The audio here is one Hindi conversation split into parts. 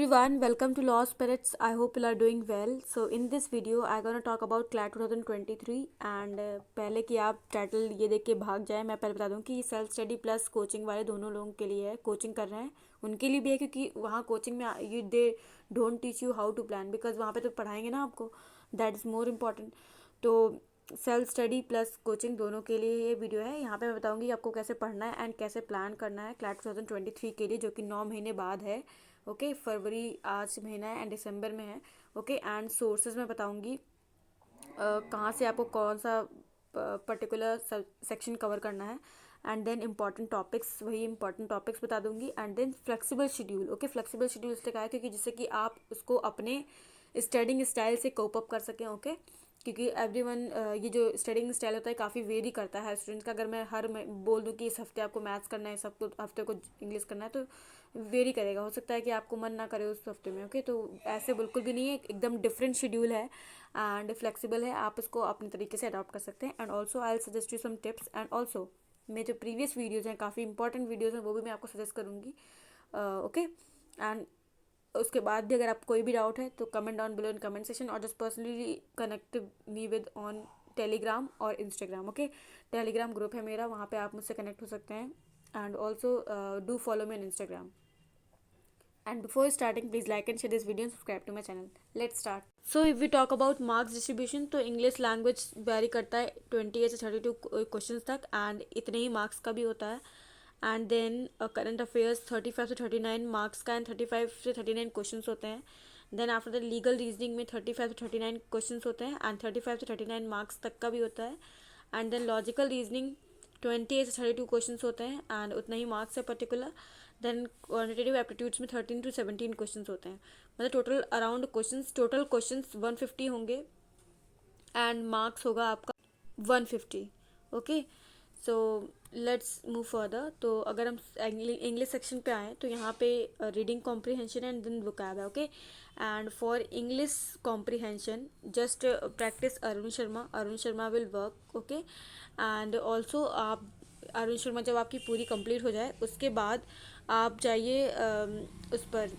everyone, welcome to Law Spirits. I hope you are doing well. So in this video I'm gonna talk about CLAT 2023 and पहले कि आप टाइटल ये देख के भाग जाए, मैं पहले बता दूं कि सेल्फ स्टडी प्लस कोचिंग वाले दोनों लोगों के लिए है। कोचिंग कर रहे हैं उनके लिए भी है, क्योंकि वहाँ कोचिंग में you they don't teach you how to plan, because वहाँ पे तो पढ़ाएंगे ना आपको, दैट इज़ मोर इम्पॉर्टेंट। तो सेल्फ स्टडी प्लस कोचिंग दोनों के लिए ये वीडियो है। यहाँ पे मैं बताऊंगी आपको कैसे पढ़ना है एंड कैसे प्लान करना है क्लैट 2023 के लिए, जो कि 9 महीने बाद है। ओके, फरवरी आज महीना है एंड दिसंबर में है। ओके, एंड सोर्सेज में बताऊंगी कहाँ से आपको कौन सा पर्टिकुलर सेक्शन कवर करना है, एंड देन इंपॉर्टेंट टॉपिक्स, वही इंपॉर्टेंट टॉपिक्स बता दूंगी, and then flexible schedule. Okay, flexible schedule इसलिए कहा है क्योंकि जिससे कि आप उसको अपने स्टडिंग स्टाइल से कोप अप कर सकें। ओके, क्योंकि एवरीवन ये जो स्टडिंग स्टाइल होता है काफ़ी वेरी करता है स्टूडेंट्स का। अगर मैं बोल दूँ कि इस हफ्ते आपको मैथ्स करना है, इस हफ्ते को इंग्लिश करना है, तो वेरी करेगा। हो सकता है कि आपको मन ना करे उस हफ्ते में। ओके, तो ऐसे बिल्कुल भी नहीं है, एकदम डिफरेंट शेड्यूल है एंड फ्लेक्सिबल है, आप इसको अपने तरीके से अडॉप्ट कर सकते हैं। And also I will suggest you some tips, and also मेरे जो प्रीवियस वीडियोज़ हैं, काफ़ी इंपॉर्टेंट वीडियोज़ हैं, वो भी मैं आपको सजेस्ट करूँगी। ओके, एंड उसके बाद भी अगर आप कोई भी डाउट है तो comment down below in comment section, और just personally connect me with on Telegram और इंस्टाग्राम। ओके, टेलीग्राम ग्रुप है मेरा, वहाँ पे आप मुझसे कनेक्ट हो सकते हैं, and also do follow me on Instagram. And before starting, please like and share this video and subscribe to my channel. Let's start. So if we talk about marks distribution, तो इंग्लिश लैंग्वेज वेरी करता है 28 से 32 क्वेश्चन तक, एंड इतने ही मार्क्स का भी होता है। एंड देन करंट अफेयर्स 35 से 39 मार्क्स का, एंड 35 से 39 क्वेश्चन होते हैं। Then after the legal reasoning में 35 से 39 क्वेश्चन होते हैं, एंड 35 से 39 मार्क्स तक का भी होता है। एंड देन लॉजिकल रीजनिंग 28 से 32 क्वेश्चन होते हैं, एंड उतना ही मार्क्स है पर्टिकुलर। देन क्वान्टिटेटिव एप्टीट्यूड्स में 13 to 17 क्वेश्चन होते हैं। मतलब टोटल क्वेश्चंस 150 होंगे, एंड मार्क्स होगा आपका 150। Okay, so let's move further. तो अगर हम इंग्लिश सेक्शन पे आएँ तो यहाँ पे reading comprehension and then vocab है। Okay, and for English comprehension just practice Arun Sharma will work. Okay, and also आप अरुण शर्मा जब आपकी पूरी कंप्लीट हो जाए उसके बाद आप जाइए उस पर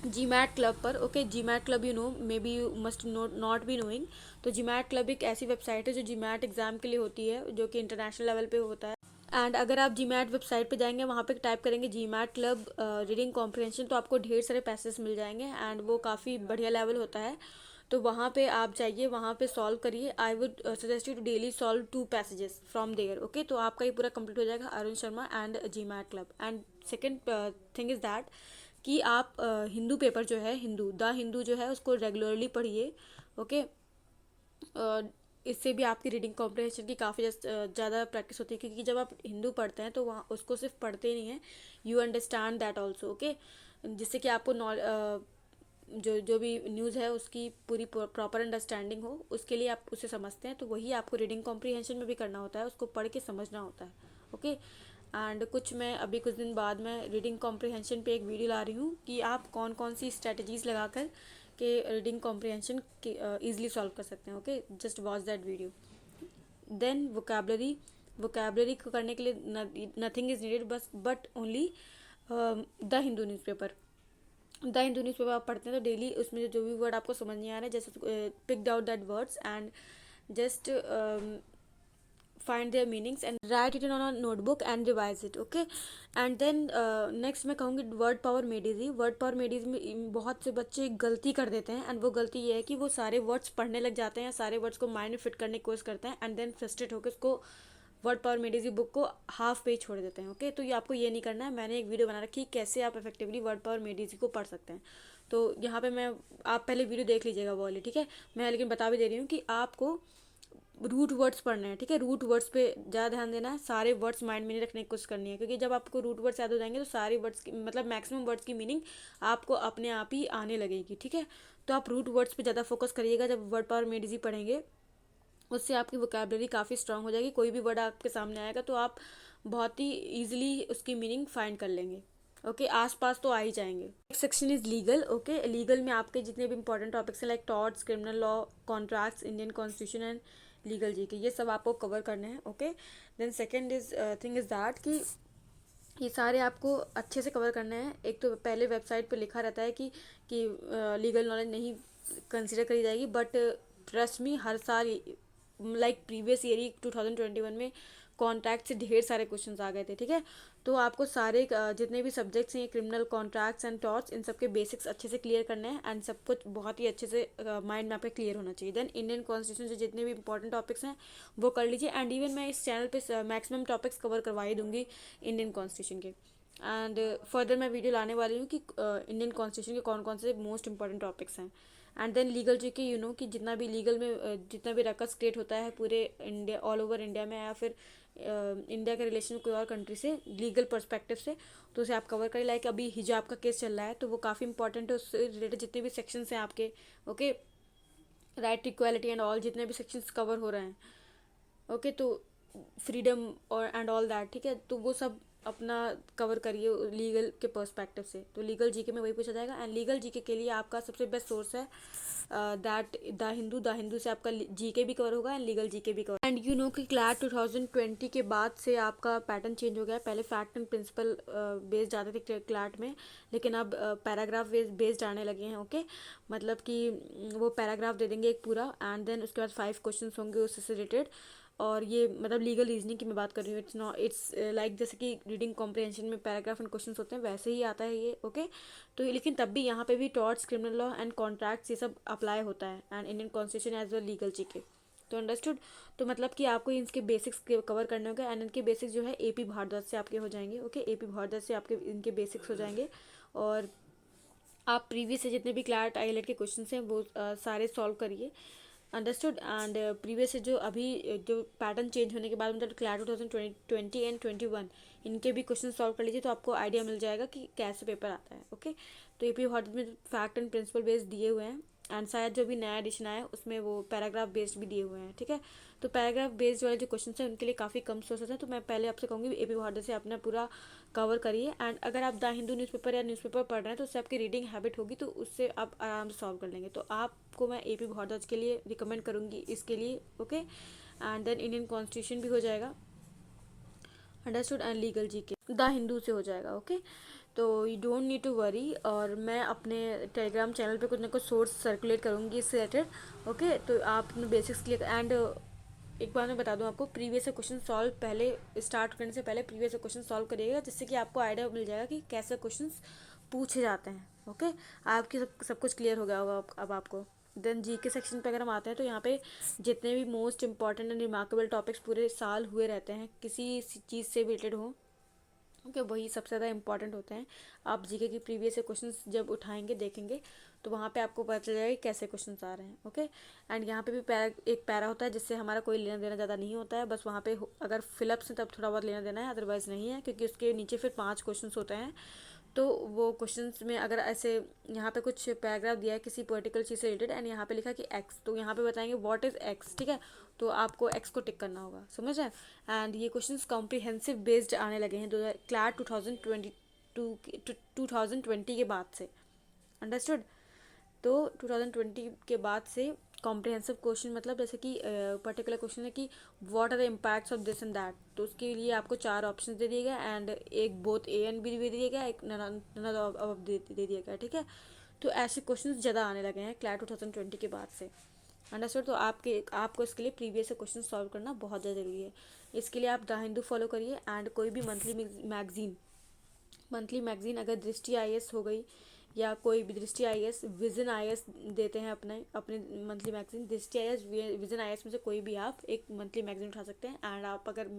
जी मैट क्लब पर। Okay, GMAT club you know, maybe you must not be knowing. तो जी मैट क्लब एक ऐसी वेबसाइट है जो जी मैट एग्ज़ाम के लिए होती है, जो कि इंटरनेशनल लेवल पे होता है। एंड अगर आप जी मैट वेबसाइट पे जाएंगे, वहाँ पे टाइप करेंगे जी मैट क्लब रीडिंग कॉम्प्रिहेंशन, तो आपको ढेर सारे पैसेज मिल जाएंगे, एंड वो काफ़ी बढ़िया लेवल होता है। तो वहाँ पे आप जाइए, वहाँ पे सॉल्व करिए। I would suggest you to daily solve 2 passages from there. Okay, तो आपका ये पूरा कंप्लीट हो जाएगा Arun Sharma and GMAT club. And second thing is that कि आप हिंदू पेपर जो है, द हिंदू जो है, उसको रेगुलरली पढ़िए। ओके, इससे भी आपकी रीडिंग कॉम्प्रिहेंशन की काफ़ी ज़्यादा प्रैक्टिस होती है, क्योंकि जब आप हिंदू पढ़ते हैं तो वहाँ उसको सिर्फ पढ़ते ही नहीं हैं, you understand that also. Okay, जिससे कि आपको जो भी न्यूज़ है उसकी पूरी प्रॉपर अंडरस्टैंडिंग हो, उसके लिए आप उसे समझते हैं। तो वही आपको रीडिंग कॉम्प्रिहेंशन में भी करना होता है, उसको पढ़ के समझना होता है। ओके, एंड कुछ दिन बाद मैं रीडिंग कॉम्प्रिहेंशन पे एक वीडियो ला रही हूँ कि आप कौन कौन सी स्ट्रेटजीज लगाकर के रीडिंग कॉम्प्रिहेंशन ईजिली सॉल्व कर सकते हैं। Okay, just watch that video. Then vocabulary को करने के लिए नथिंग इज़ नीडेड, बस but only the Hindu newspaper आप पढ़ते हैं तो डेली उसमें जो भी वर्ड आपको समझ नहीं आ रहा है, जैसे picked out that words and just find their meanings and write it on a notebook and revise it. Okay, and then next मैं कहूँगी word power made easy. Word power made easy में बहुत से बच्चे गलती कर देते हैं, एंड वो गलती ये है कि वो सारे वर्ड्स पढ़ने लग जाते हैं, सारे वर्ड्स को माइंड में फिट करने की कोशिश करते हैं, एंड देन फ्रस्ट्रेट होकर उसको word power made easy book को हाफ पेज छोड़ देते हैं। ओके, तो ये आपको ये नहीं करना है। मैंने एक वीडियो बना रखी है कैसे आप effectively word power made easy को पढ़ सकते हैं। तो यहाँ पे आप पहले वीडियो देख लीजिएगा वो वाली, ठीक है। मैं लेकिन बता भी दे रही हूँ कि आपको रूट वर्ड्स पढ़ने हैं, ठीक है। रूट वर्ड्स पे ज़्यादा ध्यान देना है, सारे वर्ड्स माइंड में नहीं रखने की कोशिश करनी है, क्योंकि जब आपको रूट वर्ड्स याद हो जाएंगे तो सारे वर्ड्स की मतलब मैक्सिमम वर्ड्स की मीनिंग आपको अपने आप ही आने लगेगी, ठीक है। तो आप रूट वर्ड्स पे ज़्यादा फोकस करिएगा जब वर्ड पावर मेड इजी पढ़ेंगे, उससे आपकी वोकैबलरी काफ़ी स्ट्रांग हो जाएगी। कोई भी वर्ड आपके सामने आएगा तो आप बहुत ही ईजिली उसकी मीनिंग फाइंड कर लेंगे। ओके, आसपास तो आ ही जाएंगे। Next section is legal. Okay, legal में आपके जितने भी इंपॉर्टेंट टॉपिक्स हैं like torts, criminal law, contracts, Indian constitution and legal GK, ये सब आपको कवर करने हैं। Okay, then second is thing is that कि ये सारे आपको अच्छे से कवर करने हैं। एक तो पहले वेबसाइट पे लिखा रहता है कि लीगल नॉलेज नहीं कंसिडर करी जाएगी, बट ट्रस्ट मी हर साल लाइक प्रीवियस ईयर ही 2021 में कॉन्ट्रैक्ट से ढेर सारे क्वेश्चंस आ गए थे, ठीक है। तो आपको सारे जितने भी सब्जेक्ट्स हैं, क्रिमिनल, कॉन्ट्रैक्ट्स एंड टॉर्ट्स, इन सब के बेसिक्स अच्छे से क्लियर करने हैं एंड सब कुछ बहुत ही अच्छे से माइंड में आपके क्लियर होना चाहिए। देन इंडियन कॉन्स्टिट्यूशन से जितने भी इंपॉर्टेंट टॉपिक्स हैं वो कर लीजिए। एंड इवन मैं इस चैनल पे मैक्सिमम टॉपिक्स कवर करवा ही दूंगी इंडियन कॉन्स्टिट्यूशन के। एंड फर्दर मैं वीडियो लाने वाली हूँ कि इंडियन कॉन्स्टिट्यूशन के कौन कौन से मोस्ट इंपॉर्टेंट टॉपिक्स हैं। एंड देन लीगल जी के कि जितना भी लीगल में जितना भी रकस क्रिएट होता है पूरे इंडिया, ऑल ओवर इंडिया में, या फिर इंडिया के रिलेशन में कोई और कंट्री से लीगल पर्सपेक्टिव से, तो उसे आप कवर करें। लाइक अभी हिजाब का केस चल रहा है तो वो काफ़ी इंपॉर्टेंट है, उससे रिलेटेड जितने भी सेक्शंस हैं आपके, okay, right to equality and all, जितने भी सेक्शंस कवर हो रहे हैं, ओके, तो फ्रीडम और एंड ऑल दैट, ठीक है, तो वो सब अपना कवर करिए लीगल के पर्सपेक्टिव से। तो लीगल जीके में वही पूछा जाएगा। एंड लीगल जीके के लिए आपका सबसे बेस्ट सोर्स है दैट द हिंदू से आपका जीके भी कवर होगा एंड लीगल जीके भी कवर। एंड कि क्लैट 2020 के बाद से आपका पैटर्न चेंज हो गया है। पहले फैक्ट एंड प्रिंसिपल बेस्ड आते थे क्लैट में, लेकिन अब पैराग्राफ बेस्ड आने लगे हैं, ओके। मतलब कि वो पैराग्राफ दे देंगे एक पूरा एंड देन उसके बाद 5 क्वेश्चन होंगे उससे रिलेटेड। और ये मतलब लीगल रीजनिंग की मैं बात कर रही हूँ, इट्स लाइक जैसे कि रीडिंग कॉम्प्रिहेंशन में पैराग्राफ एंड क्वेश्चंस होते हैं वैसे ही आता है ये, ओके। तो लेकिन तब भी यहाँ पे भी torts, criminal law and contracts ये सब अप्लाई होता है and Indian constitution as well legal GK. तो अंडरस्टूड। तो मतलब कि आपको इनके बेसिक्स कवर करने होंगे एंड इनके बेसिक्स जो है एपी भारद्वाज से आपके हो जाएंगे, ओके। एपी भारद्वाज से आपके इनके बेसिक्स हो जाएंगे। और आप प्रीवियस से जितने भी क्लैट आईलेट के क्वेश्चन हैं वो सारे सॉल्व करिए, अंडरस्टूड। एंड प्रीवियस से जो अभी जो पैटर्न चेंज होने के बाद मतलब क्लैट 2020 एंड 21 इनके भी क्वेश्चन सॉल्व कर लीजिए, तो आपको आइडिया मिल जाएगा कि कैसे पेपर आता है, ओके। तो एपी भारत में फैक्ट एंड प्रिंसिपल बेस्ड दिए हुए हैं एंड शायद जो भी नया एडिशन आया है उसमें वो पैराग्राफ बेस्ड भी दिए हुए हैं, ठीक है। तो पैराग्राफ बेस्ड वाले जो क्वेश्चन हैं उनके लिए काफ़ी कम सोर्सेस हैं, तो मैं पहले आपसे कहूँगी एपी भारत से अपना पूरा कवर करिए। एंड अगर आप द हिंदू न्यूज़पेपर या न्यूज़पेपर पढ़ रहे हैं तो उससे आपकी रीडिंग हैबिट होगी, तो उससे आप आराम से सॉल्व कर लेंगे। तो आपको मैं एपी भारद्वाज के लिए रिकमेंड करूँगी इसके लिए, okay. And then Indian constitution भी हो जाएगा, understood. And legal GK the Hindu से हो जाएगा, ओके। तो you don't need to worry. और मैं अपने टेलीग्राम चैनल पे कुछ ना कुछ सोर्स सर्कुलेट करूँगी इससे रिलेटेड, ओके। तो आप अपने बेसिक्स क्लियर एंड एक बार मैं बता दूं आपको, प्रीवियस क्वेश्चन सॉल्व पहले स्टार्ट करने से पहले प्रीवियस क्वेश्चन सॉल्व करिएगा, जिससे कि आपको आइडिया मिल जाएगा कि कैसे क्वेश्चंस पूछे जाते हैं, ओके। आपकी सब कुछ क्लियर हो गया होगा अब आपको। देन जीके सेक्शन पे अगर हम आते हैं तो यहाँ पे जितने भी most important and remarkable topics पूरे साल हुए रहते हैं किसी चीज़ से रिलेटेड हो, ओके, वही सबसे ज़्यादा इंपॉर्टेंट होते हैं। आप जीके की प्रीवियस क्वेश्चंस जब उठाएंगे देखेंगे तो वहाँ पे आपको पता चल जाएगा कि कैसे क्वेश्चंस आ रहे हैं, ओके। एंड यहाँ पे भी एक पैरा होता है जिससे हमारा कोई लेना देना ज़्यादा नहीं होता है, बस वहाँ पे अगर फिलअप्स हैं तब थोड़ा बहुत लेना देना है, अदरवाइज़ नहीं है, क्योंकि उसके नीचे फिर 5 क्वेश्चन होते हैं। तो वो क्वेश्चंस में अगर ऐसे यहाँ पे कुछ पैराग्राफ दिया है किसी पर्टिकुलर चीज़ से रिलेटेड एंड यहाँ पे लिखा कि एक्स, तो यहाँ पे बताएंगे व्हाट इज़ एक्स, ठीक है। तो आपको एक्स को टिक करना होगा, समझ आए। एंड ये क्वेश्चंस कॉम्प्रिहेंसिव बेस्ड आने लगे हैं क्लैट 2020 के बाद से, अंडरस्टूड। तो 2020 के बाद से कॉम्प्रिहेंसिव क्वेश्चन मतलब जैसे कि पर्टिकुलर क्वेश्चन है कि what are the impacts of this and that, तो उसके लिए आपको 4 ऑप्शन दे दिए गए एंड एक बोथ ए एंड बी दे दिया गया, एक नन ऑफ दे दिया गया, ठीक है। तो ऐसे क्वेश्चन ज़्यादा आने लगे हैं क्लैट 2020 के बाद से, अंडरस्टूड। तो आपको इसके लिए प्रीवियस क्वेश्चन सॉल्व करना बहुत ज़्यादा ज़रूरी है। इसके लिए आप द हिंदू फॉलो करिए एंड कोई भी मंथली मैगजीन अगर दृष्टि आईएएस हो गई या कोई भी दृष्टि आईएएस, विजन आईएएस देते हैं अपने मंथली मैगजीन, दृष्टि आईएएस, विजन आईएएस में से कोई भी आप एक मंथली मैगजीन उठा सकते हैं। एंड आप अगर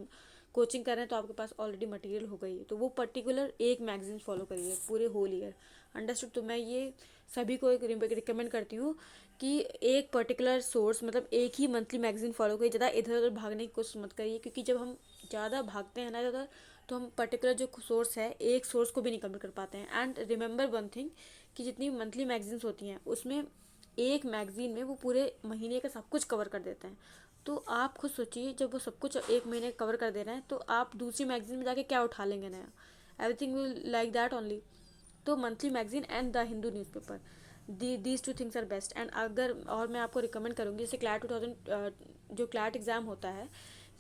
कोचिंग कर रहे हैं तो आपके पास ऑलरेडी मटेरियल हो गई है, तो वो पर्टिकुलर एक मैगजीन फॉलो करिए पूरे होल ईयर, अंडरस्टूड। तो मैं ये सभी को एक रिकमेंड करती हूँ कि एक पर्टिकुलर सोर्स मतलब एक ही मंथली मैगजीन फॉलो करिए, ज़्यादा इधर उधर भागने की कोशिश मत करिए, क्योंकि जब हम ज़्यादा भागते हैं ना इधर, तो हम पर्टिकुलर जो सोर्स है एक सोर्स को भी नहीं कवर कर पाते हैं। एंड रिमेंबर वन थिंग कि जितनी मंथली मैगजीन्स होती हैं उसमें एक मैगजीन में वो पूरे महीने का सब कुछ कवर कर देते हैं। तो आप खुद सोचिए, जब वो सब कुछ एक महीने कवर कर दे रहे हैं तो आप दूसरी मैगजीन में जाके क्या उठा लेंगे नया, everything will like that only. तो monthly magazine and the Hindu newspaper, these 2 things are best. And अगर और मैं आपको रिकमेंड करूँगी, जैसे क्लैट 2000 जो क्लैट एग्ज़ाम होता है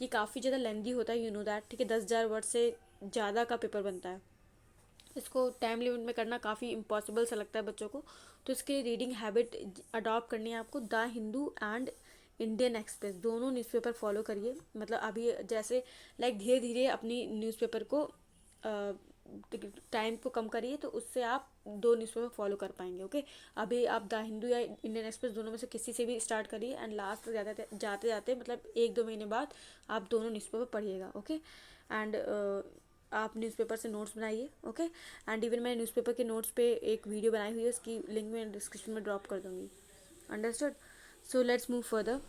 ये काफ़ी ज़्यादा लेंदी होता है, यू नो दैट, ठीक है। 10,000 वर्ड से ज़्यादा का पेपर बनता है। इसको टाइम लिमिट में करना काफ़ी इम्पॉसिबल सा लगता है बच्चों को, तो इसके लिए रीडिंग हैबिट अडॉप्ट करनी है आपको। The Hindu and Indian express दोनों न्यूज़पेपर फॉलो करिए। मतलब अभी जैसे लाइक धीरे धीरे अपनी न्यूज़पेपर को टाइम को कम करिए, तो उससे आप दो न्यूज़पेपर फॉलो कर पाएंगे। ओके, अभी आप द हिंदू या इंडियन एक्सप्रेस दोनों में से किसी से भी स्टार्ट करिए एंड लास्ट तक जाते जाते जाते मतलब 1-2 महीने बाद आप दोनों न्यूज़पेपर पढ़िएगा। ओके, एंड आप न्यूज़पेपर से नोट्स बनाइए। ओके, एंड इवन मैं न्यूज़पेपर के नोट्स पे एक वीडियो बनाई हुई है, उसकी लिंक मैं डिस्क्रिप्शन में ड्रॉप कर दूँगी। Understood? So let's move further.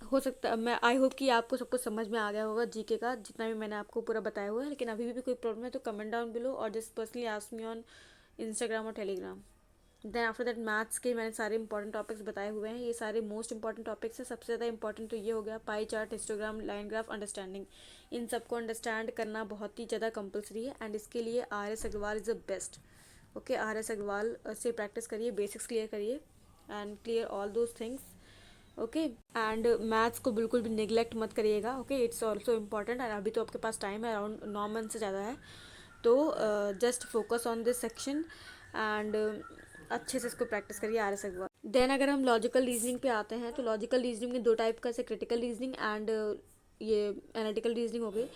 हो सकता है, मैं आई होप कि आपको सब कुछ समझ में आ गया होगा जीके का, जितना भी मैंने आपको पूरा बताया हुआ है। लेकिन अभी भी कोई प्रॉब्लम है तो कमेंट डाउन बिलो और just personally ask me on Instagram और Telegram. Then after that maths के मैंने सारे इंपॉर्टेंट टॉपिक्स बताए हुए हैं। ये सारे मोस्ट इंपॉर्टेंट टॉपिक्स हैं। सबसे ज़्यादा इंपॉर्टेंट तो ये हो गया pie chart, histogram, line graph, understanding. इन सबको अंडरस्टैंड करना बहुत ही ज़्यादा कंपलसरी है एंड इसके लिए RS Agarwal is the best. Okay, RS Agarwal से प्रैक्टिस करिए, बेसिक्स क्लियर करिए and clear all those things. Okay, and maths को बिल्कुल भी निगलेक्ट मत करिएगा। Okay, it's also important and अभी तो आपके पास टाइम है, अराउंड 9 मंथ से ज़्यादा है, तो just focus on this section and अच्छे से इसको प्रैक्टिस करिए RS अग्रवाल। देन अगर हम लॉजिकल रीजनिंग पे आते हैं, तो लॉजिकल रीजनिंग में 2 टाइप का, जैसे क्रिटिकल रीजनिंग एंड ये एनालिटिकल रीजनिंग हो गई।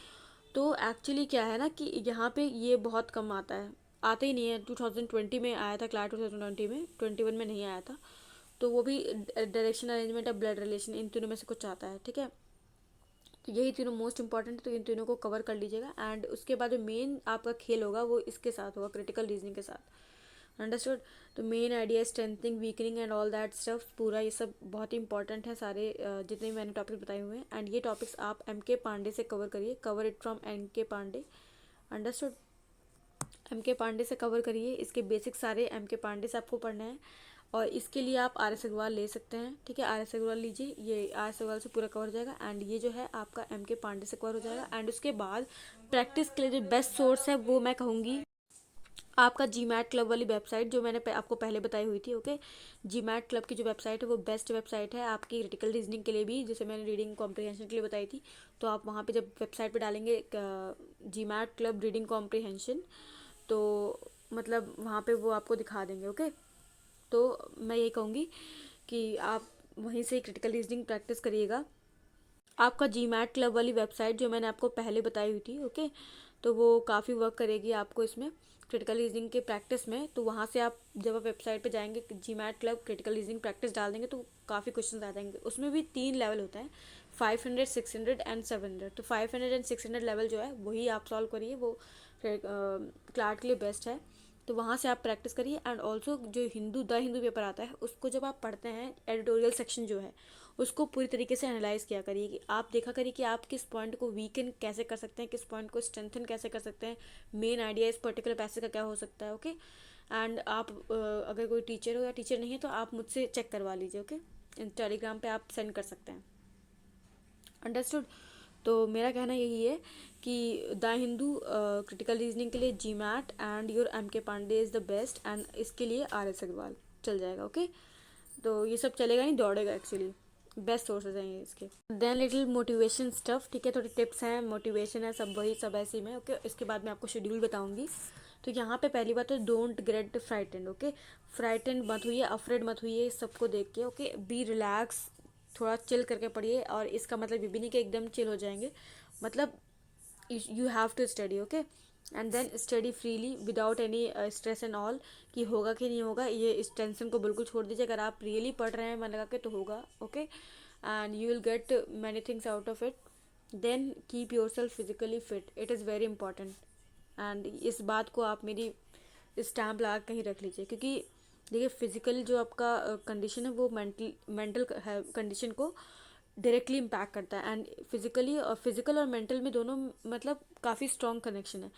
तो एक्चुअली क्या है ना कि यहाँ पे ये बहुत कम आता है, आता ही नहीं है। 2020 में आया था क्लास, 2020 में, 21 में नहीं आया था। तो वो भी डायरेक्शन अरेंजमेंट या ब्लड रिलेशन, इन तीनों में से कुछ आता है। ठीक है, तो यही तीनों मोस्ट इंपॉर्टेंट है, तो इन तीनों को कवर कर लीजिएगा। एंड उसके बाद जो मेन आपका खेल होगा वो इसके साथ होगा, क्रिटिकल रीजनिंग के साथ। अंडरस्टूड? तो main idea strengthening, weakening and all that stuff, पूरा ये सब बहुत ही इंपॉर्टेंट है सारे जितने भी मैंने टॉपिक्स बताए हुए हैं। एंड ये टॉपिक्स आप MK पांडे से कवर करिए, cover it from MK Pandey. Understood? MK Pandey से कवर करिए, इसके बेसिक सारे MK पांडे से आपको पढ़ना है। और इसके लिए आप RS अग्रवाल ले सकते हैं। ठीक है, RS अग्रवाल लीजिए, ये RS अग्रवाल से पूरा कवर हो जाएगा। एंड ये जो है आपका MK पांडे से कवर हो जाएगा। एंड उसके बाद प्रैक्टिस के लिए जो बेस्ट सोर्स है वो मैं कहूँगी आपका GMAT क्लब वाली वेबसाइट, जो मैंने आपको पहले बताई हुई थी। ओके, GMAT क्लब की जो वेबसाइट है वो बेस्ट वेबसाइट है आपकी क्रिटिकल रीजनिंग के लिए भी, जैसे मैंने रीडिंग कॉम्प्रिहेंशन के लिए बताई थी। तो आप वहाँ पे जब वेबसाइट पे डालेंगे GMAT क्लब रीडिंग कॉम्प्रिहेंशन, तो मतलब वहाँ पे वो आपको दिखा देंगे। ओके, तो मैं यही कहूँगी कि आप वहीं से क्रिटिकल रीजनिंग प्रैक्टिस करिएगा। आपका GMAT क्लब वाली वेबसाइट जो मैंने आपको पहले बताई हुई थी, ओके, तो वो काफ़ी वर्क करेगी आपको इसमें क्रिटिकल रीजनिंग के प्रैक्टिस में। तो वहाँ से आप जब आप वेबसाइट पे जाएंगे, GMAT club critical reasoning practice डाल देंगे, तो काफ़ी क्वेश्चन आ जाएंगे। उसमें भी 3 लेवल होता है, 500, 600 एंड 700। तो 500 एंड 600 लेवल जो है वही आप सॉल्व करिए, वो क्लार्ट के लिए बेस्ट है। तो वहाँ से आप प्रैक्टिस करिए। एंड ऑल्सो जो द हिंदू पेपर आता है, उसको जब आप पढ़ते हैं, एडिटोरियल सेक्शन जो है उसको पूरी तरीके से एनालाइज किया करिए, कि आप देखा करिए कि आप किस पॉइंट को वीकन कैसे कर सकते हैं, किस पॉइंट को स्ट्रेंथन कैसे कर सकते हैं, मेन आइडिया इस पर्टिकुलर पैसेज का क्या हो सकता है। ओके, एंड आप अगर कोई टीचर हो या टीचर नहीं है तो आप मुझसे चेक करवा लीजिए। ओके, टेलीग्राम पे आप सेंड कर सकते हैं। अंडरस्टूड? तो मेरा कहना यही है कि द हिंदू क्रिटिकल रीजनिंग के लिए GMAT and your MK Pandey is the best, and इसके लिए RS अग्रवाल चल जाएगा। ओके, तो ये सब चलेगा नहीं, दौड़ेगा एक्चुअली, बेस्ट सोर्सेज हैं ये इसके। Then little motivation stuff. ठीक है, थोड़ी टिप्स हैं, मोटिवेशन है, सब वही सब ऐसे में। ओके, इसके बाद मैं आपको शेड्यूल बताऊंगी। तो यहाँ पे पहली बात तो don't get frightened. Okay, frightened मत हुई, अफ्रेड मत हुई सबको देख के। ओके, बी रिलैक्स, थोड़ा चिल करके पढ़िए। और इसका मतलब ये भी नहीं कि एकदम चिल हो जाएंगे, मतलब you have to study. Okay, and then study freely without any stress and all, कि होगा कि नहीं होगा, ये इस टेंशन को बिल्कुल छोड़ दीजिए। अगर आप रियली पढ़ रहे हैं मन लगा के तो होगा। Okay, and you will get many things out of it. Then keep yourself physically fit, it is very important. And इस बात को आप मेरी स्टैम्प लगा कहीं रख लीजिए, क्योंकि देखिए फिजिकल जो आपका कंडीशन है वो मेंटल कंडीशन को डायरेक्टली इम्पैक्ट करता है। एंड फिजिकल और मेंटल में दोनों मतलब काफ़ी स्ट्रॉन्ग कनेक्शन है।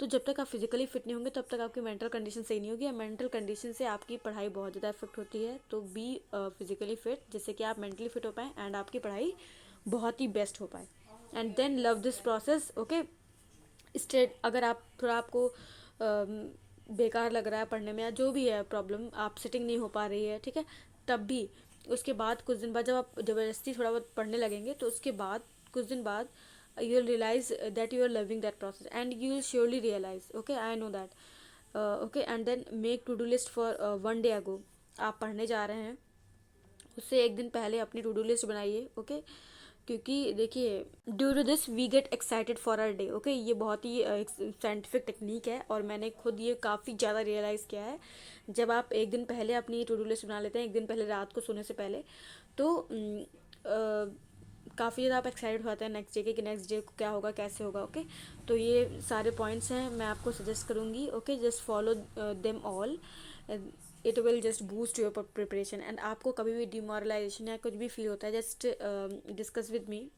तो जब तक आप फिजिकली फिट नहीं होंगे तब तक आपकी मेंटल कंडीशन सही नहीं होगी, और मेंटल कंडीशन से आपकी पढ़ाई बहुत ज़्यादा इफेक्ट होती है। तो बी फिजिकली फिट, जिससे कि आप मेंटली फिट हो पाएँ एंड आपकी पढ़ाई बहुत ही बेस्ट हो पाए। And then love this process. Okay, state अगर आप थोड़ा आपको बेकार लग रहा है पढ़ने में, या जो भी है प्रॉब्लम, आप सिटिंग नहीं हो पा रही है, ठीक है, तब भी उसके बाद कुछ दिन बाद जब आप ज़बरदस्ती थोड़ा बहुत पढ़ने लगेंगे, तो उसके बाद कुछ दिन बाद you will realize that you are loving that process, and you will surely realize. Okay, I know that. Okay, and then make to do list for 1 day ago. आप पढ़ने जा रहे हैं, उससे एक दिन पहले अपनी टू डू लिस्ट बनाइए. ओके, क्योंकि देखिए, due to this we get excited for our day. Okay, ये बहुत ही एक साइंटिफिक टेक्निक है और मैंने खुद ये काफ़ी ज़्यादा रियलाइज़ किया है. जब आप एक दिन पहले अपनी टू डू लिस्ट बना लेते हैं, एक दिन पहले रात को सोने से पहले, तो काफ़ी ज़्यादा आप एक्साइटेड हो जाते हैं नेक्स्ट डे के, कि नेक्स्ट डे को क्या होगा, कैसे होगा. ओके, तो ये सारे पॉइंट्स हैं, मैं आपको सजेस्ट करूँगी. Okay, just follow them all. It will just boost your preparation. And आपको कभी भी डिमोरलाइजेशन या कुछ भी फील होता है, just discuss with me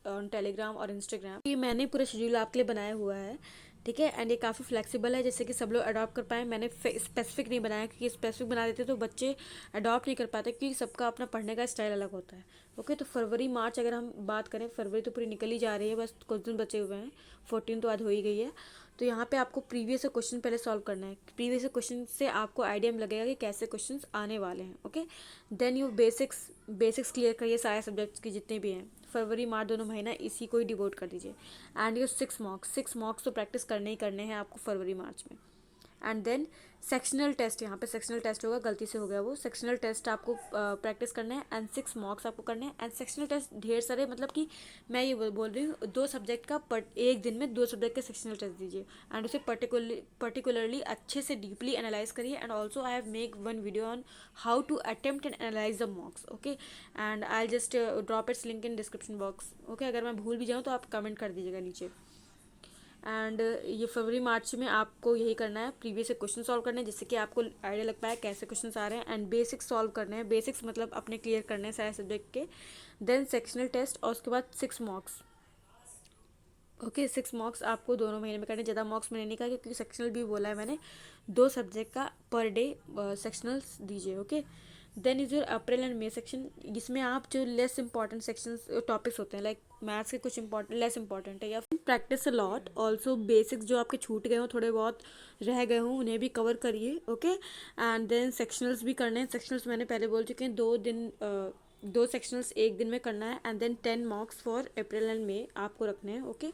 on Telegram और इंस्टाग्राम. ये मैंने पूरा शेड्यूल आपके लिए बनाया हुआ है, ठीक है. एंड ये काफ़ी फ्लेक्सिबल है, जैसे कि सब लोग अडॉप्ट कर पाएँ. मैंने स्पेसिफिक नहीं बनाया, क्योंकि स्पेसिफिक बना देते तो बच्चे अडॉप्ट नहीं कर पाते, क्योंकि सबका अपना पढ़ने का स्टाइल अलग होता है. ओके, तो फरवरी मार्च अगर हम बात करें, फरवरी तो पूरी निकल ही जा रही है, बस कुछ दिन बचे हुए हैं. 14 तो आज हो ही गई है. तो यहाँ पे आपको प्रीवियस क्वेश्चन पहले सॉल्व करना है. प्रीवियस क्वेश्चन से आपको आइडिया लगेगा कि कैसे क्वेश्चन आने वाले हैं. Okay, then you basics clear करिए सारे सब्जेक्ट्स की जितने भी हैं. फरवरी मार्च दोनों महीना इसी को ही डिवोट कर दीजिए. एंड ये 6 मॉक्स तो प्रैक्टिस करने ही करने हैं आपको फरवरी मार्च में. एंड देन सेक्शनल टेस्ट, यहाँ पे सेक्शनल टेस्ट होगा, गलती से हो गया वो. सेक्शनल टेस्ट आपको प्रैक्टिस करना है, एंड 6 मॉक्स आपको करने हैं. एंड सेक्शनल टेस्ट ढेर सारे, मतलब कि मैं ये बोल रही हूँ, 2 सब्जेक्ट का एक दिन में 2 सब्जेक्ट के सेक्शनल टेस्ट दीजिए. एंड उसे पर्टिकुलरली अच्छे से डीपली एनालाइज करिए. And also I have make one video on how to attempt and analyse the mocks. Okay, and I just drop its link in description box. Okay, अगर मैं भूल भी जाऊँ तो आप कमेंट कर दीजिएगा नीचे. एंड ये फरवरी मार्च में आपको यही करना है, प्रीवियस से क्वेश्चन सॉल्व करने हैं, जिससे कि आपको आइडिया लग पाए कैसे क्वेश्चन आ रहे हैं. एंड बेसिक्स सॉल्व करने हैं, बेसिक्स मतलब अपने क्लियर करने हैं सारे सब्जेक्ट के. देन सेक्शनल टेस्ट, और उसके बाद 6 मॉक्स. ओके, 6 मॉक्स आपको दोनों महीने में करने. ज़्यादा मॉक्स मैंने नहीं कहा, क्योंकि सेक्शनल भी बोला है मैंने, 2 सब्जेक्ट का पर डे सेक्शनल्स दीजिए. Okay, then is your April and May section. जिसमें आप जो लेस इंपॉर्टेंट सेक्शंस टॉपिक्स होते हैं, लाइक मैथ्स के कुछ लेस इंपॉर्टेंट है, या फिर practice a lot. Also basics जो आपके छूट गए हों, थोड़े बहुत रह गए हों, उन्हें भी कवर करिए. ओके, एंड देन सेक्शनल्स भी करने हैं. सेक्शनल्स मैंने पहले बोल चुके हैं, 2 सेक्शनल्स एक दिन में करना है. And then 10 mocks for April and May आपको रखने हैं. ओके,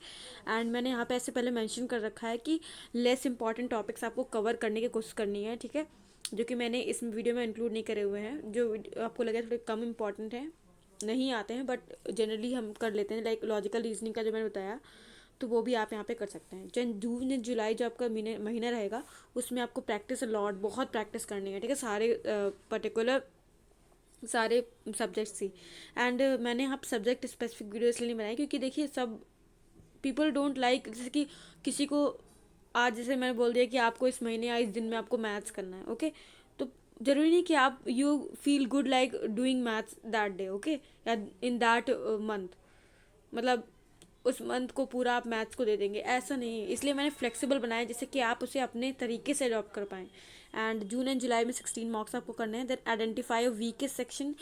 एंड मैंने यहाँ पे ऐसे पहले मेंशन कर रखा है कि लेस इंपॉर्टेंट टॉपिक्स आपको कवर करने की कोशिश करनी है, ठीक है, जो कि मैंने इस वीडियो में इंक्लूड नहीं करे हुए हैं, जो आपको लगे थोड़े कम इंपॉर्टेंट हैं, नहीं आते हैं, बट जनरली हम कर लेते हैं. लाइक लॉजिकल रीजनिंग का जो मैंने बताया, तो वो भी आप यहाँ पे कर सकते हैं. जून जुलाई जो आपका महीना रहेगा, उसमें आपको प्रैक्टिस लॉट, बहुत प्रैक्टिस करनी है, ठीक है, सारे सब्जेक्ट्स ही. एंड मैंने यहाँ पे सब्जेक्ट स्पेसिफिक वीडियो इसलिए नहीं बनाई, क्योंकि देखिए सब पीपल डोंट लाइक, जैसे कि किसी को आज जैसे मैंने बोल दिया कि आपको इस महीने या इस दिन में आपको मैथ्स करना है. ओके, तो जरूरी नहीं कि आप you feel good like doing maths that day. Okay, या इन दैट मंथ, मतलब उस मंथ को पूरा आप मैथ्स को दे देंगे, ऐसा नहीं है. इसलिए मैंने फ्लेक्सिबल बनाया, जिससे कि आप उसे अपने तरीके से अडॉप्ट कर पाएँ. एंड जून एंड जुलाई में 16 मॉक्स आपको करने हैं. Then identify a weakest section.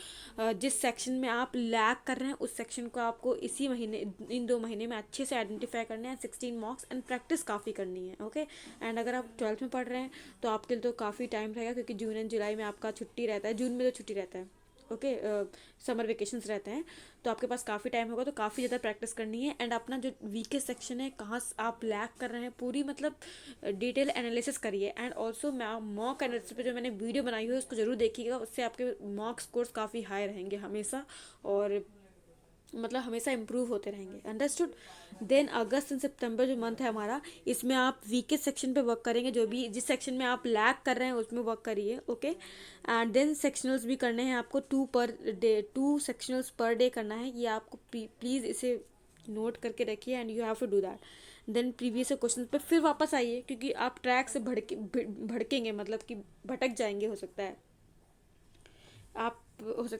जिस सेक्शन में आप लैग कर रहे हैं, उस सेक्शन को आपको इसी महीने, इन 2 महीने में अच्छे से आइडेंटिफाई करने हैं. 16 मॉक्स एंड प्रैक्टिस काफ़ी करनी है. ओके, एंड अगर आप 12th में पढ़ रहे हैं तो आपके लिए तो काफ़ी टाइम रहेगा, क्योंकि जून एंड जुलाई में आपका छुट्टी रहता है. जून में तो छुट्टी रहता है. ओके, समर वेकेशंस रहते हैं, तो आपके पास काफ़ी टाइम होगा, तो काफ़ी ज़्यादा प्रैक्टिस करनी है. एंड अपना जो वीकेस्ट सेक्शन है, कहाँ आप लैग कर रहे हैं, पूरी मतलब डिटेल एनालिसिस करिए. एंड ऑल्सो मॉक एनालिसिस पे जो मैंने वीडियो बनाई हुई है, उसको जरूर देखिएगा. उससे आपके मॉक स्कोर्स काफ़ी हाई रहेंगे हमेशा, और मतलब हमेशा इम्प्रूव होते रहेंगे. अंडरस्टूड. देन अगस्त एंड सितंबर जो मंथ है हमारा, इसमें आप वीकेस्ट सेक्शन पे वर्क करेंगे. जो भी जिस सेक्शन में आप लैग कर रहे हैं उसमें वर्क करिए. ओके, एंड देन सेक्शनल्स भी करने हैं आपको. 2 सेक्शनल्स पर डे करना है. ये आपको प्लीज़ इसे नोट करके रखिए, and you have to do that. Then previous question पे फिर वापस आइए, क्योंकि आप ट्रैक से भड़केंगे, मतलब कि भटक जाएंगे. हो सकता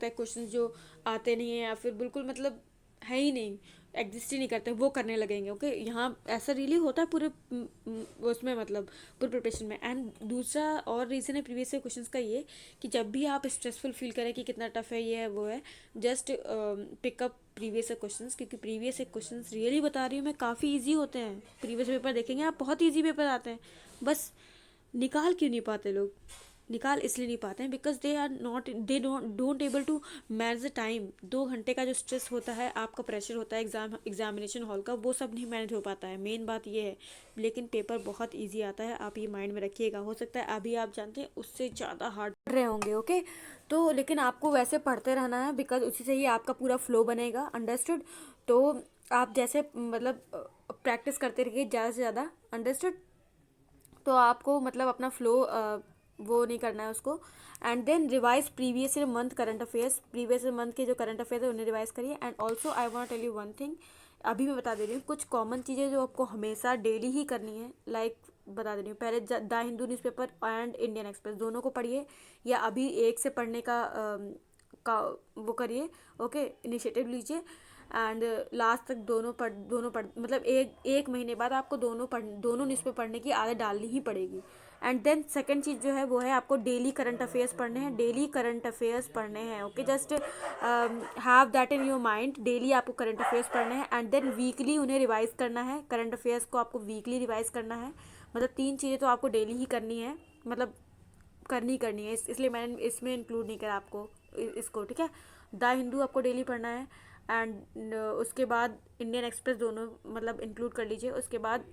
है क्वेश्चन जो आते नहीं है, या फिर बिल्कुल मतलब है ही नहीं, एग्जिस्ट ही नहीं करते, वो करने लगेंगे. ओके, यहाँ ऐसा रियली होता है पूरे उसमें, मतलब पूरे प्रिपरेशन में. एंड दूसरा और रीज़न है प्रीवियस ईयर क्वेश्चंस का ये, कि जब भी आप स्ट्रेसफुल फील करें कि कितना टफ है, ये है वो है, just pick up previous year questions. क्योंकि प्रीवियस ईयर क्वेश्चंस रियली बता रही हूँ मैं, काफ़ी ईजी होते हैं. प्रीवियस पेपर देखेंगे आप, बहुत ईजी पेपर आते हैं, बस निकाल क्यों नहीं पाते लोग. निकाल इसलिए नहीं पाते हैं because they don't able to manage the time. 2 घंटे का जो स्ट्रेस होता है, आपका प्रेशर होता है एग्जामिनेशन हॉल का, वो सब नहीं मैनेज हो पाता है, मेन बात ये है। लेकिन पेपर बहुत ईजी आता है, आप ये माइंड में रखिएगा। हो सकता है अभी आप जानते हैं उससे ज़्यादा हार्ड पढ़ रहे होंगे, ओके। तो लेकिन आपको वैसे पढ़ते रहना है बिकॉज उसी से ही आपका पूरा फ्लो बनेगा, अंडरस्टूड। तो आप जैसे मतलब प्रैक्टिस करते रहिए ज़्यादा से ज़्यादा, अंडरस्टूड। तो आपको मतलब अपना फ्लो वो नहीं करना है उसको। And then revise previous year month current affairs, previous year month के जो करंट अफेयर्स है उन्हें रिवाइज करिए। And also I want tell you one thing, अभी मैं बता दे रही हूँ कुछ कॉमन चीज़ें जो आपको हमेशा डेली ही करनी है। लाइक बता दे रही हूँ, पहले the Hindu newspaper and Indian express दोनों को पढ़िए, या अभी एक से पढ़ने का वो करिए, ओके, इनिशिएटिव लीजिए। एंड लास्ट तक दोनों पढ़ मतलब एक महीने बाद आपको दोनों न्यूज़पेपर पढ़ने की आदत डालनी ही पड़ेगी। एंड देन सेकंड चीज़ जो है वो है आपको डेली करंट अफेयर्स पढ़ने हैं, डेली करंट अफेयर्स पढ़ने हैं, okay. Just have that in your mind, daily आपको करंट अफेयर्स पढ़ने हैं। एंड देन वीकली उन्हें रिवाइज करना है, करंट अफेयर्स को आपको वीकली रिवाइज करना है। मतलब 3 चीज़ें तो आपको डेली ही करनी है, मतलब करनी है, इसलिए मैंने इसमें इंक्लूड नहीं करा आपको इसको, ठीक है। द हिंदू आपको डेली पढ़ना है, एंड उसके बाद इंडियन एक्सप्रेस दोनों मतलब इंक्लूड कर लीजिए। उसके बाद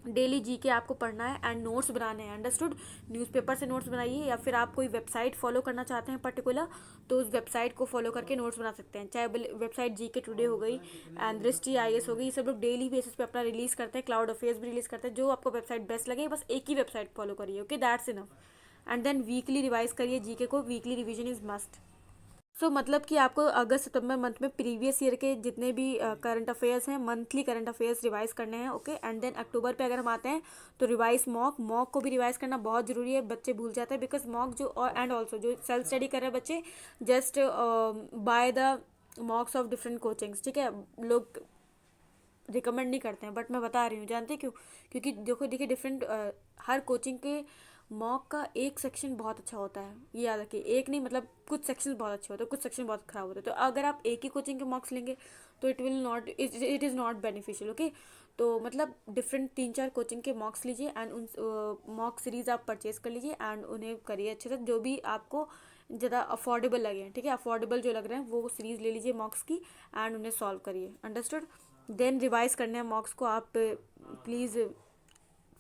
डेली जीके आपको पढ़ना है एंड नोट्स बनाने हैं, अंडरस्टूड। न्यूज़पेपर से नोट्स बनाइए, या फिर आप कोई वेबसाइट फॉलो करना चाहते हैं पर्टिकुलर, तो उस वेबसाइट को फॉलो करके नोट्स बना सकते हैं। चाहे वेबसाइट जीके टुडे हो गई एंड दृष्टि आईएएस हो गई, ये सब लोग डेली बेसिस पे अपना रिलीज करते हैं, क्लाउड अफेयर्स भी रिलीज करते हैं। जो आपको वेबसाइट बेस्ट लगे बस एक ही वेबसाइट फॉलो करिए, okay, that's enough. And then weekly revise करिए जीके को, weekly revision is must. So मतलब कि आपको अगस्त सितंबर मंथ में प्रीवियस ईयर के जितने भी करंट अफेयर्स हैं, मंथली करंट अफेयर्स रिवाइज करने हैं, ओके। एंड देन अक्टूबर पे अगर हम आते हैं तो रिवाइज मॉक को भी रिवाइज करना बहुत ज़रूरी है, बच्चे भूल जाते हैं बिकॉज मॉक जो और एंड ऑल्सो जो सेल्फ स्टडी कर रहे हैं बच्चे, just by the मॉक्स of different coachings, ठीक है। लोग रिकमेंड नहीं करते हैं बट मैं बता रही हूँ, जानते हैं क्यों? क्योंकि देखो देखिए डिफरेंट हर कोचिंग के मॉक का एक सेक्शन बहुत अच्छा होता है, ये याद रखिए। एक नहीं, मतलब कुछ सेक्शन बहुत अच्छे होते हैं, कुछ सेक्शन बहुत ख़राब होते हैं। तो अगर आप एक ही कोचिंग के मॉक्स लेंगे तो it is not beneficial, okay. तो मतलब डिफरेंट 3-4 कोचिंग के मॉक्स लीजिए एंड उन मॉक सीरीज़ आप परचेज़ कर लीजिए एंड उन्हें करिए अच्छे से, जो भी आपको ज़्यादा अफोर्डेबल लगे, ठीक है। अफोर्डेबल जो लग रहे हैं वो सीरीज़ ले लीजिए मॉक्स की एंड उन्हें सॉल्व करिए, अंडरस्टूड। देन रिवाइज करने हैं मॉक्स को, आप please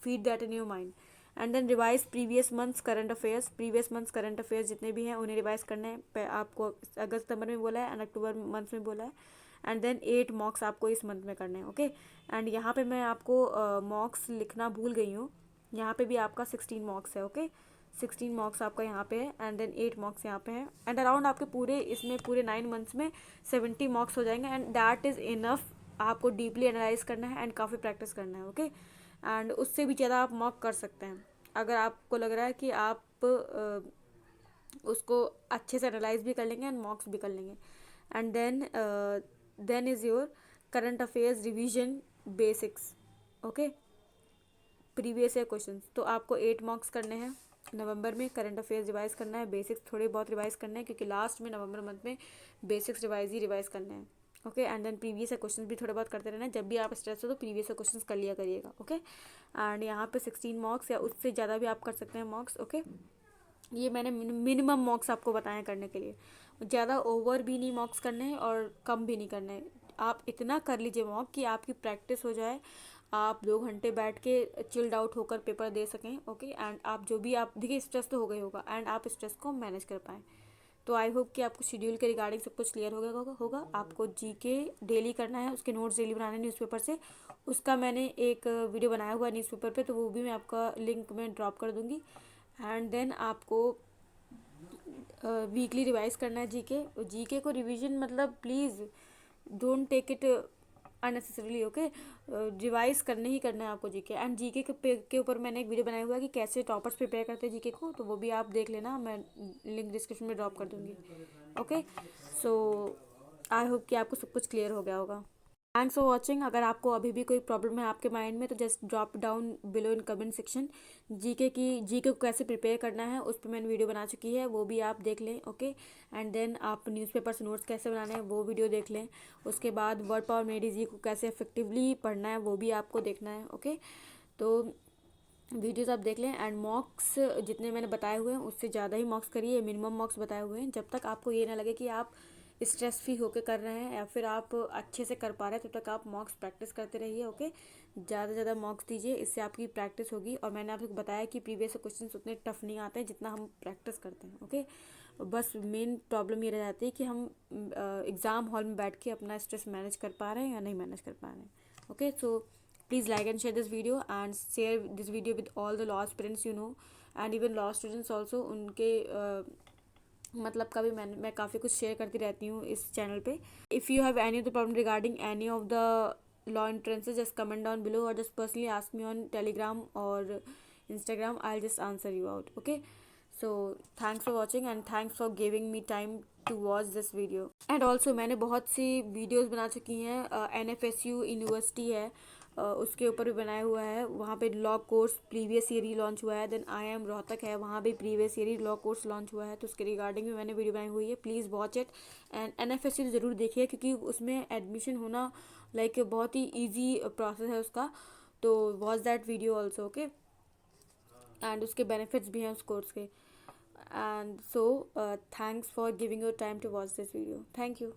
feed that in your mind. And then revise previous months current affairs, previous months current affairs जितने भी हैं उन्हें रिवाइज करने हैं। आपको अगस्त सितंबर में बोला है एंड अक्टूबर मंथ में बोला है। एंड देन 8 मॉक्स आपको इस मंथ में करने हैं, ओके। एंड यहाँ पे मैं आपको मॉक्स लिखना भूल गई हूँ, यहाँ पे भी आपका 16 मॉक्स है, ओके। 16 मॉक्स आपका यहाँ पे है एंड देन 8 मॉक्स यहाँ पे है। एंड अराउंड आपके पूरे इसमें पूरे 9 मंथ्स में 70 मॉक्स हो जाएंगे एंड दैट इज़ इनफ। आपको डीपली एनालाइज करना है एंड काफ़ी प्रैक्टिस करना है, ओके। एंड उससे भी ज़्यादा आप मॉक कर सकते हैं अगर आपको लग रहा है कि आप उसको अच्छे से एनालाइज भी कर लेंगे एंड मॉक्स भी कर लेंगे। And then is your current affairs revision basics, okay, previous year questions. तो आपको 8 मॉक्स करने हैं नवंबर में, करंट अफेयर्स रिवाइज करना है, बेसिक्स थोड़े बहुत रिवाइज करने हैं क्योंकि लास्ट में नवंबर मंथ में बेसिक्स रिवाइज करने हैं, okay. And then previous year questions भी थोड़े बहुत करते रहना है, जब भी आप स्ट्रेस हो तो प्रीवियस ईयर क्वेश्चंस कर लिया करिएगा, ओके। एंड यहाँ पे 16 मॉक्स या उससे ज़्यादा भी आप कर सकते हैं मॉक्स, ओके। ये मैंने मिनिमम मॉक्स आपको बताएं करने के लिए, ज़्यादा ओवर भी नहीं मॉक्स करने हैं और कम भी नहीं करने हैं। आप इतना कर लीजिए मॉक कि आपकी प्रैक्टिस हो जाए, आप 2 घंटे बैठ के चिल्ड आउट होकर पेपर दे सकें, ओके। एंड आप जो भी आप देखिए स्ट्रेस तो हो गई होगा एंड आप स्ट्रेस को मैनेज कर पाएँ। तो आई होप कि आपको शेड्यूल के रिगार्डिंग सब कुछ क्लियर हो गया होगा। आपको जीके डेली करना है, उसके नोट्स डेली बनाने हैं न्यूज़पेपर से, उसका मैंने एक वीडियो बनाया हुआ है न्यूज़पेपर पे, तो वो भी मैं आपका लिंक में ड्रॉप कर दूँगी। एंड देन आपको वीकली रिवाइज करना है जीके को रिवीजन, मतलब please don't take it unnecessarily, okay. Revise करने ही करना है आपको जीके। एंड जीके के ऊपर मैंने एक वीडियो बनाया हुआ है कि कैसे टॉपर्स प्रिपेयर करते हैं जीके को, तो वो भी आप देख लेना, मैं लिंक डिस्क्रिप्शन में ड्रॉप कर दूँगी, ओके। सो आई होप कि आपको सब कुछ क्लियर हो गया होगा। Thanks for watching. अगर आपको अभी भी कोई प्रॉब्लम है आपके माइंड में तो just drop down below in comment section. GK को कैसे प्रिपेयर करना है उस पर मैंने वीडियो बना चुकी है, वो भी आप देख लें, ओके। एंड देन आप न्यूज़पेपर से नोट्स कैसे बनाने हैं वो वीडियो देख लें। उसके बाद वर्ड पावर मेडी जी को कैसे इफेक्टिवली पढ़ना है वो भी आपको देखना है, ओके। तो वीडियोस आप देख लें एंड मॉक्स जितने मैंने बताए हुए हैं उससे ज़्यादा ही मॉक्स करिए, मिनिमम मॉक्स बताए हुए हैं। जब तक आपको ये ना लगे कि आप स्ट्रेस फ्री होकर कर रहे हैं या फिर आप अच्छे से कर पा रहे हैं, तब तक आप मॉक्स प्रैक्टिस करते रहिए। ओके, ज़्यादा से ज़्यादा मॉक्स दीजिए, इससे आपकी प्रैक्टिस होगी। और मैंने आपको बताया कि प्रीवियस क्वेश्चन उतने टफ नहीं आते हैं जितना हम प्रैक्टिस करते हैं। ओके, बस मेन प्रॉब्लम ये रह जाती है कि हम एग्ज़ाम हॉल में बैठ के अपना स्ट्रेस मैनेज कर पा रहे हैं या नहीं मैनेज कर पा रहे हैं। Okay, so please like and share this video and share this video with all the law aspirants you know and even law students also। उनके मतलब का भी मैं काफ़ी कुछ शेयर करती रहती हूँ इस चैनल पे। If you have any of the problem regarding any of the law entrances, just comment down below or just personally ask me on Telegram or Instagram. I'll just answer you out. Okay, so thanks for watching and thanks for giving me time to watch this video। and also मैंने बहुत सी videos बना चुकी हैं। NFSU यूनिवर्सिटी है, उसके ऊपर भी बनाया हुआ है। वहाँ पे लॉ कोर्स प्रीवियस ईयर ही लॉन्च हुआ है। देन IIM रोहतक है, वहाँ भी प्रीवियस ईयर ही लॉ कोर्स लॉन्च हुआ है, तो उसके रिगार्डिंग भी मैंने वीडियो बनाई हुई है। Please watch it and NFSU ज़रूर देखिए, क्योंकि उसमें एडमिशन होना लाइक बहुत ही ईजी प्रोसेस है उसका। तो watch that video also. Okay, and उसके बेनिफिट्स भी हैं उस कोर्स के। And so thanks for giving your time to watch this video. Thank you.